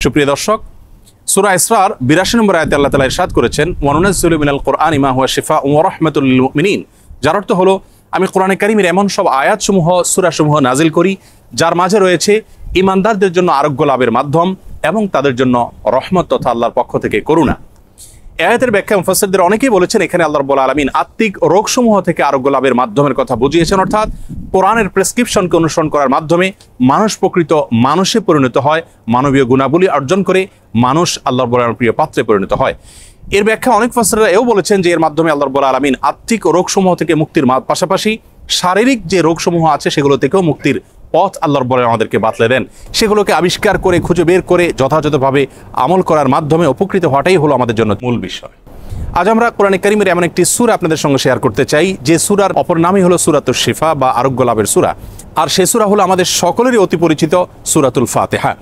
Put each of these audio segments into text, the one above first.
সুপ্রিয় দর্শক, সূরা ইসরার ৮২ নম্বর আয়াতে আল্লাহ তাআলা ইরশাদ করেছেন, ওয়া নুনাজ্জিলু মিনাল কুরআনি মা হুয়া শিফাউন ওয়া রাহমাতুল লিল মুমিনিন। যার অর্থ হলো, আমি কোরআনে কারীমের এমন সব আয়াতসমূহ, সূরাসমূহ নাজিল করি যার মাঝে রয়েছে ঈমানদারদের জন্য আরোগ্য লাভের মাধ্যম এবং তাদের জন্য রহমত তথা আল্লাহর পক্ষ থেকে করুণা। আয়াতের ব্যাখ্যা মুফাসসিরদের অনেকেই বলেছেন, এখানে আল্লাহ রাব্বুল আলামিন আত্মিক রোগসমূহ থেকে আরোগ্য লাভের মাধ্যমের কথা বুঝিয়েছেন, অর্থাৎ কোরআনের প্রেসক্রিপশনকে অনুসরণ করার মাধ্যমে মানুষ প্রকৃত মানুষে পরিণত হয়, মানবীয় গুণাবলী অর্জন করে মানুষ আল্লাহ রাব্বুল আলামিনের প্রিয় পাত্রে পরিণত হয়। এর ব্যাখ্যা অনেক মুফাসসিররা এও বলেছেন যে এর মাধ্যমে আল্লাহ রাব্বুল আলামিন আত্মিক রোগসমূহ থেকে মুক্তির পাশাপাশি শারীরিক যে রোগসমূহ আছে সেগুলো থেকেও মুক্তির পথ আল্লাহ রাব্বুল আলামিন আমাদেরকে বাতলে দেন। সেগুলোকে আবিষ্কার করে খুঁজে বের করে যথাযথভাবে আমল করার মাধ্যমে উপকৃত হওয়াটাই হলো আমাদের জন্য মূল বিষয়। আজ আমরা কোরআনে কারীমের এমন একটি সূরা আপনাদের সঙ্গে শেয়ার করতে চাই যে সূরার অপর নামই হলো সূরাতুশ শিফা বা আরোগ্য লাভের সূরা। আর সেই সূরা হলো আমাদের সকলেরই অতি পরিচিত সূরাতুল ফাতিহা।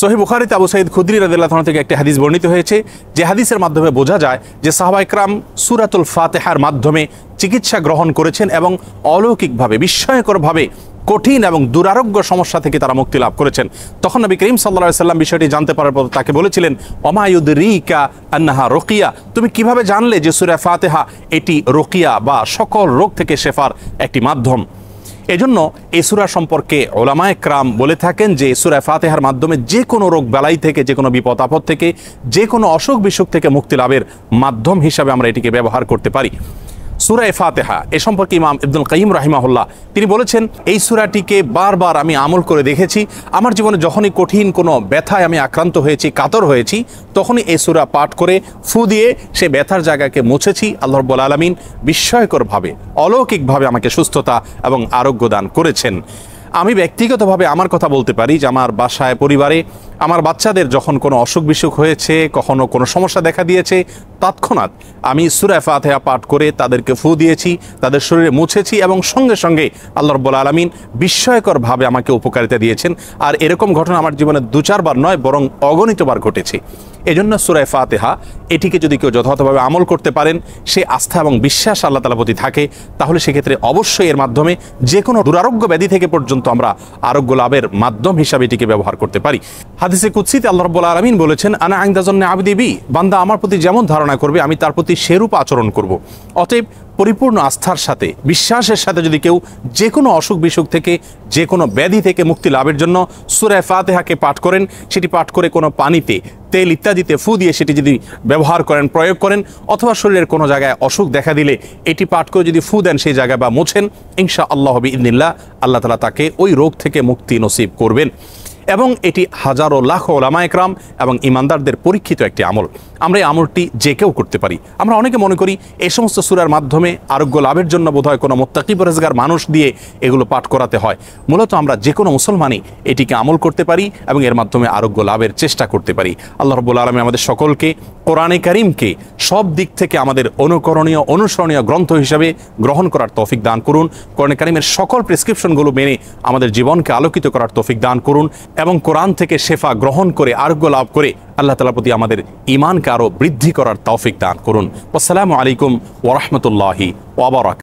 সহিহ বুখারীতে আবু সাঈদ খুদরি রাদিয়াল্লাহু আনহু থেকে একটি হাদিস বর্ণিত হয়েছে, যে হাদিসের মাধ্যমে বোঝা যায় যে সাহাবায়ে কেরাম সূরাতুল ফাতিহার মাধ্যমে চিকিৎসা গ্রহণ করেছেন এবং অলৌকিকভাবে, বিস্ময়করভাবে কঠিন এবং দুরারোগ্য সমস্যা থেকে তারা মুক্তি লাভ করেছেন। তখন নবী করিম সাল্লাল্লাহু আলাইহি ওয়াসাল্লাম বিষয়টি জানতে পারার পর তাকে বলেছিলেন, ওমা ইউদরিকা আন্নাহা রুকিয়া, তুমি কিভাবে জানলে যে সূরা ফাতিহা এটি রুকিয়া বা সকল রোগ থেকে শেফার একটি মাধ্যম? এজন্য এই সূরা সম্পর্কে উলামায়ে কেরাম বলে থাকেন যে সূরা ফাতিহার মাধ্যমে যে কোনো রোগ বালাই থেকে, যে কোনো বিপদ আপদ থেকে, যে কোনো অসুখ বিসুখ থেকে মুক্তি লাভের মাধ্যম হিসাবে আমরা এটিকে ব্যবহার করতে পারি। সূরা ফাতিহা এ সম্পর্কে ইমাম ইবনুল কাইয়িম রাহিমাহুল্লাহ তিনি বলেছেন, এই সূরাটিকে বারবার আমি আমল করে দেখেছি। আমার জীবনে যখনই কঠিন কোনো ব্যথায় আমি আক্রান্ত হয়েছি, কাতর হয়েছি, তখনই এই সূরা পাঠ করে ফু দিয়ে সে ব্যথার জায়গাকে মুছেছি। আল্লাহ রাব্বুল আলামিন বিস্ময়করভাবে, অলৌকিকভাবে আমাকে সুস্থতা এবং আরোগ্য দান করেছেন। আমি ব্যক্তিগতভাবে আমার কথা বলতে পারি যে আমার বাসায়, পরিবারে আমার বাচ্চাদের যখন কোনো অসুখ বিসুখ হয়েছে, কখনো কোনো সমস্যা দেখা দিয়েছে, তৎক্ষণাৎ আমি সূরা ফাতিহা পাঠ করে তাদেরকে ফু দিয়েছি, তাদের শরীরে মুছেছি এবং সঙ্গে সঙ্গে আল্লাহ রাব্বুল আলামিন বিস্ময়করভাবে আমাকে উপকারিতা দিয়েছেন। আর এরকম ঘটনা আমার জীবনে ২-৪ বার নয়, বরং অগণিতবার ঘটেছে। এজন্য সূরা ফাতিহা এটিকে যদি কেউ যথাযথভাবে আমল করতে পারেন, সে আস্থা এবং বিশ্বাস আল্লাহ তাআলার প্রতি থাকে, তাহলে সেক্ষেত্রে অবশ্যই এর মাধ্যমে যে কোনো দুরারোগ্য ব্যাধি থেকে পর্যন্ত আমরা আরোগ্য লাভের মাধ্যম হিসাবে এটিকে ব্যবহার করতে পারি। হাদিসে কুদসিতে আল্লাহ রাব্বুল আলামিন বলেছেন, আনা ইনদা যান্নি আবদি বি, বান্দা আমার প্রতি যেমন ধারণা করবে আমি তার প্রতি সেরূপ আচরণ করব। অতএব পরিপূর্ণ আস্থার সাথে, বিশ্বাসের সাথে যদি কেউ যে কোনো অসুখ বিসুখ থেকে, যে কোনো ব্যাধি থেকে মুক্তি লাভের জন্য সূরা ফাতিহাকে পাঠ করেন, সেটি পাঠ করে কোনো পানিতে, তেল ইত্যাদিতে ফু দিয়ে সেটি যদি ব্যবহার করেন, প্রয়োগ করেন, অথবা শরীরের কোনো জায়গায় অসুখ দেখা দিলে এটি পাঠ করে যদি ফু দেন সেই জায়গায় বা মোছেন, ইনশাআল্লাহ বিইذনিল্লাহ আল্লাহ তাআলা তাকে ওই রোগ থেকে মুক্তি নসিব করবেন। এবং এটি হাজারো লাখো উলামায়ে কেরাম এবং ঈমানদারদের পরীক্ষিত একটি আমল। আমরা এই আমলটি যে কেউ করতে পারি। আমরা অনেকে মনে করি এই সমস্ত সূরার মাধ্যমে আরোগ্য লাভের জন্য বোধহয় কোনো মুত্তাকি পরহেজগার মানুষ দিয়ে এগুলো পাঠ করাতে হয়। মূলত আমরা যে কোনো মুসলমানই এটিকে আমল করতে পারি এবং এর মাধ্যমে আরোগ্য লাভের চেষ্টা করতে পারি। আল্লাহ রাব্বুল আলামিন আমাদের সকলকে কোরআনে কারীমকে সব দিক থেকে আমাদের অনুকরণীয়, অনুসরণীয় গ্রন্থ হিসাবে গ্রহণ করার তৌফিক দান করুন। কোরআনে কারীমের সকল প্রেসক্রিপশনগুলো মেনে আমাদের জীবনকে আলোকিত করার তৌফিক দান করুন এবং কোরআন থেকে শেফা গ্রহণ করে আরোগ্য লাভ করে আল্লাহ তাআলার প্রতি আমাদের ঈমানকে আরও বৃদ্ধি করার তৌফিক দান করুন। আসসালামু আলাইকুম ওয়া রাহমাতুল্লাহি ওয়া বারাকাতুহু।